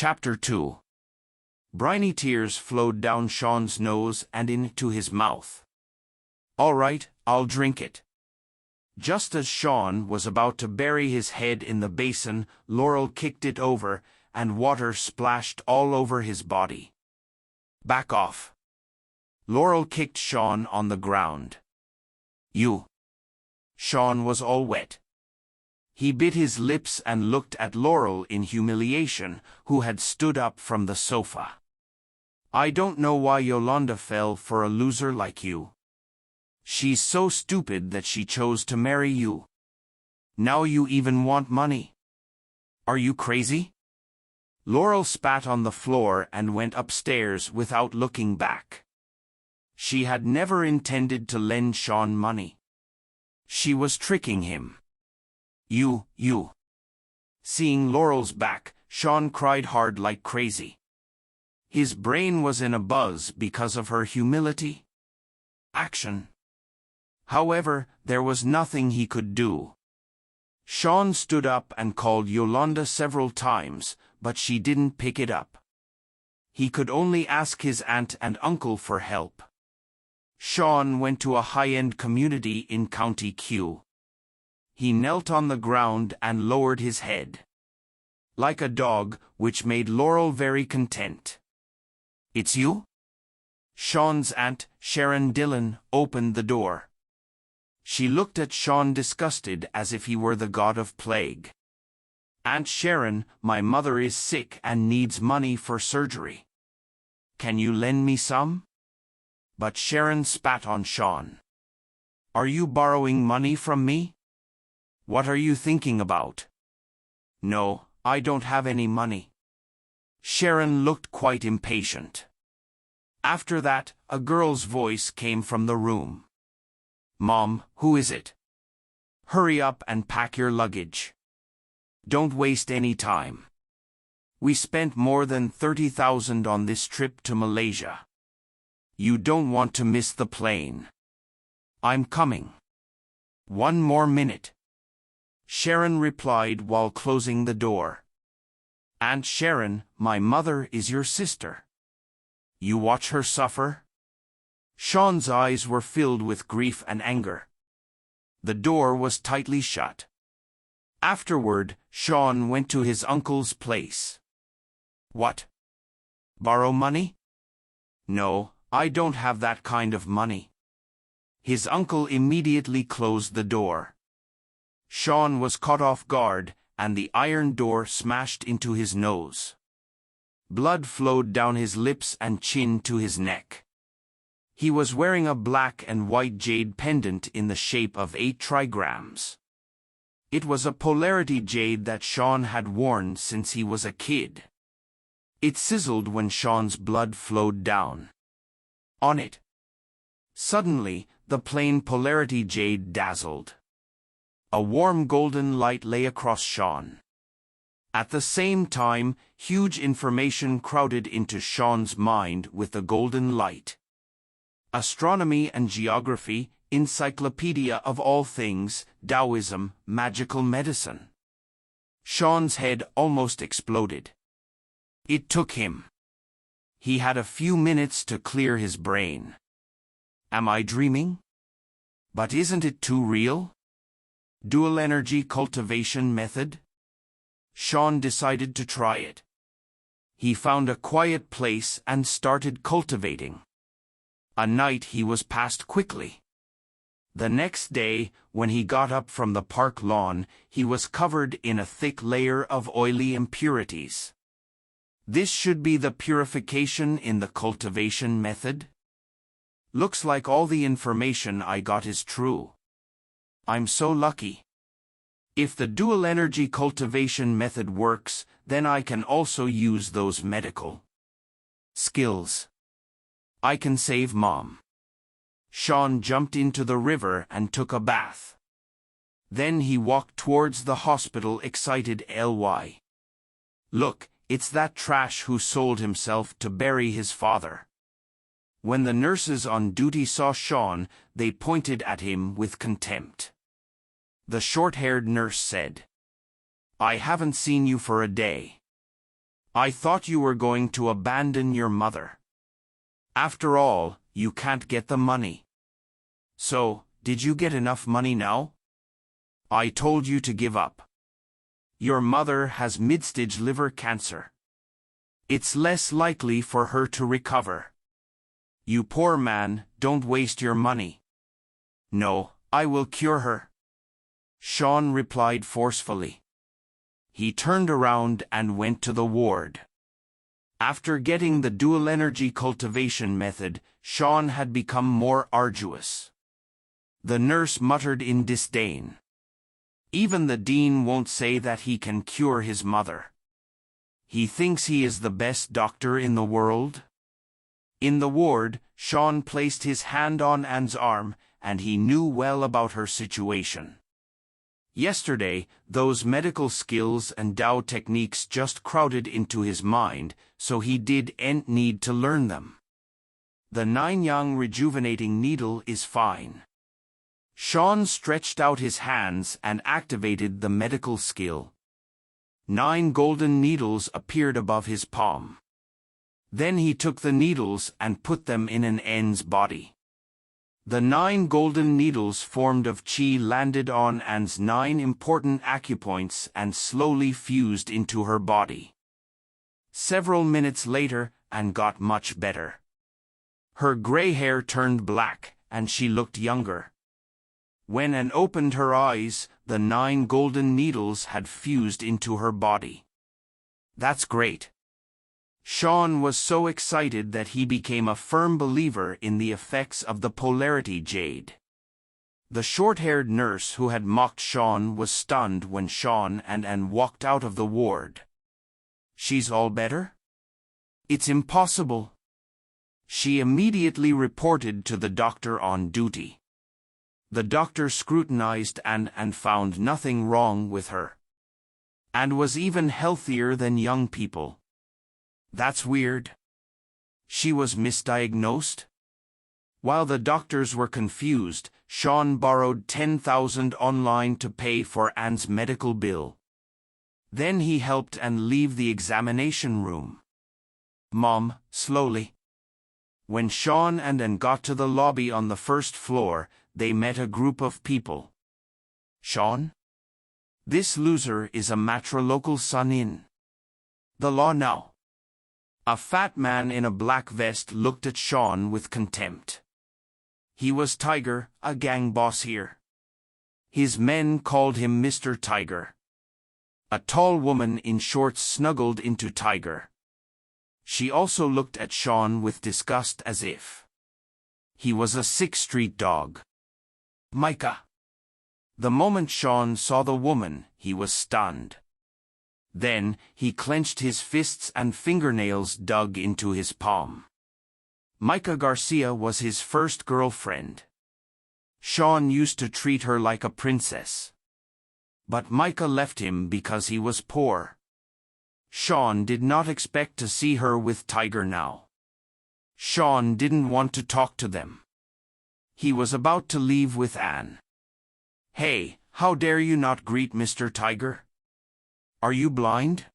Chapter 2. Briny tears flowed down Sean's nose and into his mouth. "All right, I'll drink it." Just as Sean was about to bury his head in the basin, Laurel kicked it over, and water splashed all over his body. "Back off." Laurel kicked Sean on the ground. "You." Sean was all wet. He bit his lips and looked at Laurel in humiliation, who had stood up from the sofa. "I don't know why Yolanda fell for a loser like you. She's so stupid that she chose to marry you. Now you even want money. Are you crazy?" Laurel spat on the floor and went upstairs without looking back. She had never intended to lend Sean money. She was tricking him. You. Seeing Laurel's back, Sean cried hard like crazy. His brain was in a buzz because of her humility. Action. However, there was nothing he could do. Sean stood up and called Yolanda several times, but she didn't pick it up. He could only ask his aunt and uncle for help. Sean went to a high-end community in County Kew. He knelt on the ground and lowered his head. Like a dog, which made Laurel very content. "It's you?" Sean's aunt, Sharon Dillon, opened the door. She looked at Sean disgusted as if he were the god of plague. "Aunt Sharon, my mother is sick and needs money for surgery. Can you lend me some?" But Sharon spat on Sean. "Are you borrowing money from me? What are you thinking about?" "No, I don't have any money." Sharon looked quite impatient. After that, a girl's voice came from the room. "Mom, who is it? Hurry up and pack your luggage. Don't waste any time. We spent more than $30,000 on this trip to Malaysia. You don't want to miss the plane." "I'm coming. One more minute," Sharon replied while closing the door. "Aunt Sharon, my mother is your sister. You watch her suffer?" Sean's eyes were filled with grief and anger. The door was tightly shut. Afterward, Sean went to his uncle's place. "What? Borrow money?" "No, I don't have that kind of money." His uncle immediately closed the door. Sean was caught off guard, and the iron door smashed into his nose. Blood flowed down his lips and chin to his neck. He was wearing a black and white jade pendant in the shape of 8 trigrams. It was a polarity jade that Sean had worn since he was a kid. It sizzled when Sean's blood flowed down on it. Suddenly, the plain polarity jade dazzled. A warm golden light lay across Sean. At the same time, huge information crowded into Sean's mind with the golden light. Astronomy and geography, encyclopedia of all things, Taoism, magical medicine. Sean's head almost exploded. It took him. He had a few minutes to clear his brain. Am I dreaming? But isn't it too real? Dual energy cultivation method? Sean decided to try it. He found a quiet place and started cultivating. A night he was past quickly. The next day, when he got up from the park lawn, he was covered in a thick layer of oily impurities. This should be the purification in the cultivation method? Looks like all the information I got is true. I'm so lucky. If the dual energy cultivation method works, then I can also use those medical skills. I can save Mom. Sean jumped into the river and took a bath. Then he walked towards the hospital excited. Look, it's that trash who sold himself to bury his father. When the nurses on duty saw Sean, they pointed at him with contempt. The short-haired nurse said, "I haven't seen you for a day. I thought you were going to abandon your mother. After all, you can't get the money. So, did you get enough money now? I told you to give up. Your mother has mid-stage liver cancer. It's less likely for her to recover. You poor man, don't waste your money. No, I will cure her. Sean replied forcefully. He turned around and went to the ward. After getting the dual energy cultivation method, Sean had become more arduous. The nurse muttered in disdain. Even the dean won't say that he can cure his mother. He thinks he is the best doctor in the world? In the ward, Sean placed his hand on Anne's arm, and he knew well about her situation. Yesterday, those medical skills and Tao techniques just crowded into his mind, so he didn't need to learn them. The 9-yang rejuvenating needle is fine. Sean stretched out his hands and activated the medical skill. 9 golden needles appeared above his palm. Then he took the needles and put them in Anne's body. The 9 golden needles formed of qi landed on Anne's 9 important acupoints and slowly fused into her body. Several minutes later, Anne got much better. Her gray hair turned black, and she looked younger. When Anne opened her eyes, the 9 golden needles had fused into her body. That's great. Sean was so excited that he became a firm believer in the effects of the polarity jade. The short-haired nurse who had mocked Sean was stunned when Sean and Anne walked out of the ward. She's all better? It's impossible. She immediately reported to the doctor on duty. The doctor scrutinized Anne and found nothing wrong with her. And was even healthier than young people. That's weird. She was misdiagnosed? While the doctors were confused, Sean borrowed 10,000 online to pay for Anne's medical bill. Then he helped Anne leave the examination room. Mom, slowly. When Sean and Anne got to the lobby on the first floor, they met a group of people. Sean? This loser is a matrilocal son in the law now. A fat man in a black vest looked at Sean with contempt. He was Tiger, a gang boss here. His men called him Mr. Tiger. A tall woman in shorts snuggled into Tiger. She also looked at Sean with disgust as if he was a sick street dog. Micah. The moment Sean saw the woman, he was stunned. Then, he clenched his fists and fingernails dug into his palm. Micah Garcia was his first girlfriend. Sean used to treat her like a princess. But Micah left him because he was poor. Sean did not expect to see her with Tiger now. Sean didn't want to talk to them. He was about to leave with Anne. Hey, how dare you not greet Mr. Tiger? Are you blind?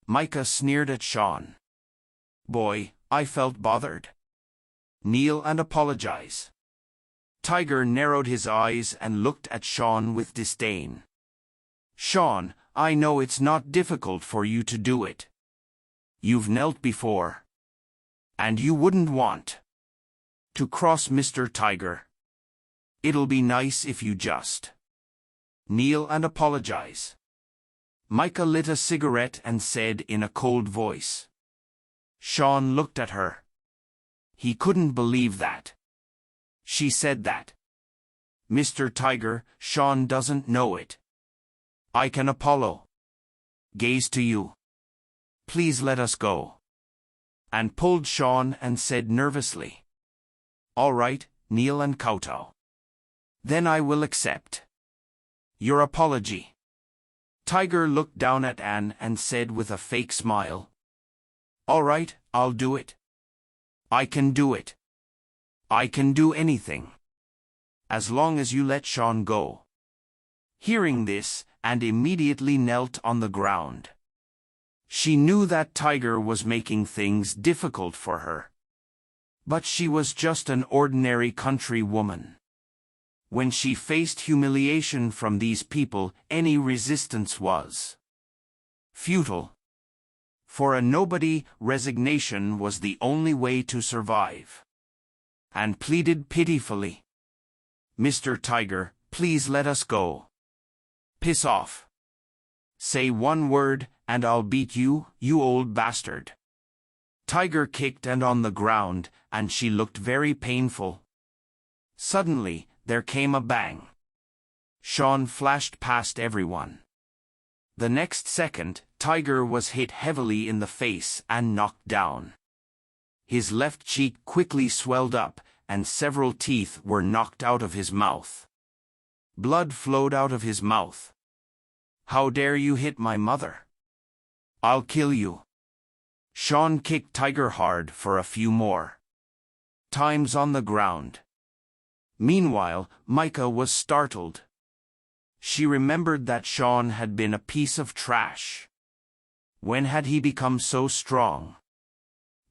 Micah sneered at Sean. Boy, I felt bothered. Kneel and apologize. Tiger narrowed his eyes and looked at Sean with disdain. Sean, I know it's not difficult for you to do it. You've knelt before. And you wouldn't want to cross Mr. Tiger. It'll be nice if you just kneel and apologize. Micah lit a cigarette and said in a cold voice. Sean looked at her. He couldn't believe that she said that. Mr. Tiger, Sean doesn't know it. I can apollo. Gaze to you. Please let us go. And pulled Sean and said nervously. All right, kneel and kowtow. Then I will accept your apology. Tiger looked down at Anne and said with a fake smile. All right, I'll do it. I can do it. I can do anything. As long as you let Sean go. Hearing this, Anne immediately knelt on the ground. She knew that Tiger was making things difficult for her. But she was just an ordinary country woman. When she faced humiliation from these people, any resistance was futile. For a nobody, resignation was the only way to survive. And pleaded pitifully, "Mr. Tiger, please let us go. Piss off. Say one word, and I'll beat you, you old bastard." Tiger kicked and on the ground, and she looked very painful. Suddenly, there came a bang. Shaun flashed past everyone. The next second, Tiger was hit heavily in the face and knocked down. His left cheek quickly swelled up, and several teeth were knocked out of his mouth. Blood flowed out of his mouth. "How dare you hit my mother? I'll kill you." Shaun kicked Tiger hard for a few more times on the ground. Meanwhile, Micah was startled. She remembered that Shaun had been a piece of trash. When had he become so strong?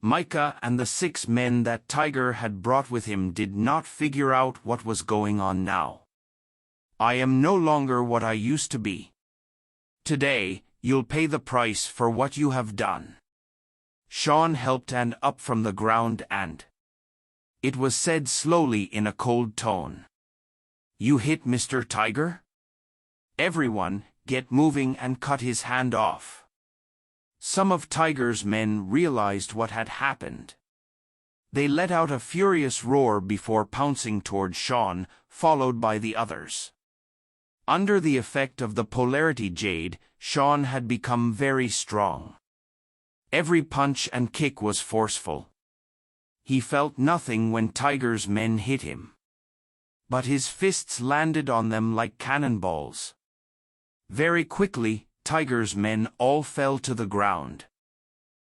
Micah and the 6 men that Tiger had brought with him did not figure out what was going on now. "I am no longer what I used to be. Today, you'll pay the price for what you have done." Shaun helped Anne up from the ground and it was said slowly in a cold tone, "You hit Mr. Tiger? Everyone, get moving and cut his hand off." Some of Tiger's men realized what had happened. They let out a furious roar before pouncing toward Shaun, followed by the others. Under the effect of the polarity jade, Shaun had become very strong. Every punch and kick was forceful. He felt nothing when Tiger's men hit him. But his fists landed on them like cannonballs. Very quickly, Tiger's men all fell to the ground,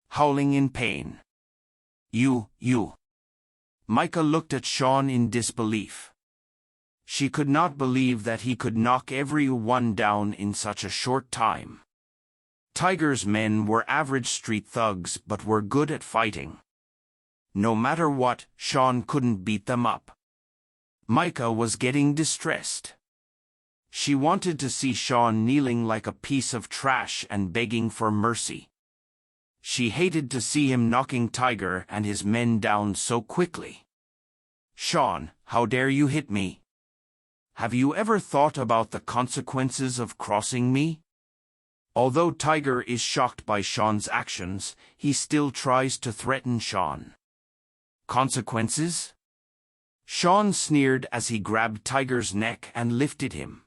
howling in pain. You. Micah looked at Shaun in disbelief. She could not believe that he could knock every one down in such a short time. Tiger's men were average street thugs but were good at fighting. No matter what, Shaun couldn't beat them up. Micah was getting distressed. She wanted to see Shaun kneeling like a piece of trash and begging for mercy. She hated to see him knocking Tiger and his men down so quickly. "Shaun, how dare you hit me? Have you ever thought about the consequences of crossing me?" Although Tiger is shocked by Shaun's actions, he still tries to threaten Shaun. "Consequences?" Shaun sneered as he grabbed Tiger's neck and lifted him.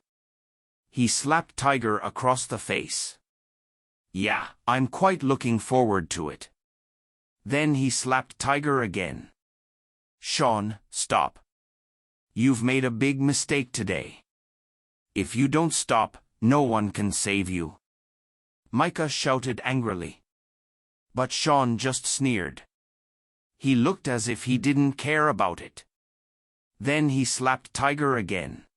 He slapped Tiger across the face. "Yeah, I'm quite looking forward to it." Then he slapped Tiger again. "Shaun, stop. You've made a big mistake today. If you don't stop, no one can save you." Micah shouted angrily. But Shaun just sneered. He looked as if he didn't care about it. Then he slapped Tiger again.